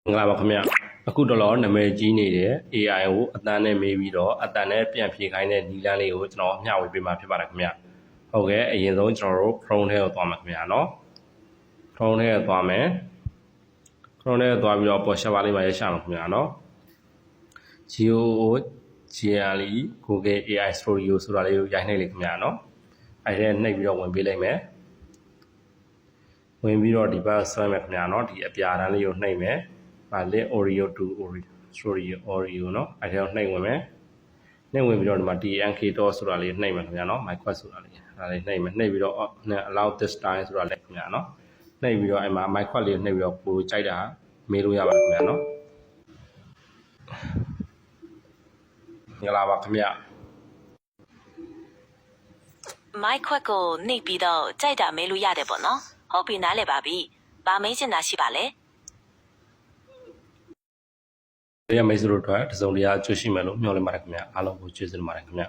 ငါပါခင်ဗျအခုတော့နာမည်ကြီးနေတဲ့ AI ကိုအတန်းနဲ့မေးပြီးတော့အတန်းနဲ့ပြန်ဖြေခိုင်းတဲ့နည်းလမ်းလေးကိုကျွန်တော်မျှဝေပေးမှာဖြစ်ပါတယ်ခင်ဗျဟုတ်ကဲ့အရင်ဆုံးကျွန်တော်တို့ Chrome ထဲကိုသွားမှာခင်ဗျနော် Chrome ထဲကိုသွားမယ် Chrome ထဲကိုသွားပြီးတော့ပေါ်ရှာပါလေးမှာရရှာမှာခင်ဗျနော် GOOGLE Google AI Studio ဆိုတာလေးကိုရိုက်နှိပ်လိုက်ခင်ဗျနော်အဲ့ဒါနှိပ်ပြီးတော့ဝင်ပေးလိုက်မယ်ဝင်ပြီးတော့ဒီဘက်ဆွဲမယ်ခင်ဗျနော်ဒီအပြာတန်းလေးကိုနှိပ်မယ်လစ် Oreo to Oreo เนาะအဲ့ဒါကိုနှိပ်ဝင်မယ်နှိပ်ဝင်ပြီးတော့ဒီမှာ TNK တော့ဆိုတာလေးနှိပ်မယ်ခင်ဗျာเนาะ micro ဆိုတာလေးဒါလေးနှိပ်မယ်နှိပ်ပြီးတော့ allow this time ဆိုတာလေးခင်ဗျာเนาะနှိပ်ပြီးတော့အဲ့မှာ micro လေးနှိပ်ပြီးတော့ပိုကြိုက်တာမေးလို့ရပါတယ်ခင်ဗျာเนาะမင်္ဂလာပါခင်ဗျာ micro ကိုနှိပ်ပြီးတော့ကြိုက်တာမေးလို့ရတယ်ပေါ့နော်ဟုတ်ပြီနားလည်ပါပြီဘာမေးချင်တာရှိပါလဲရမေးစလို့တော့တစုံတရာကြွရှိမယ်လို့မျှော်လင့်ပါတယ်ခင်ဗျာအားလုံးကိုကျေးဇူးတင်ပါတယ်ခင်ဗျာ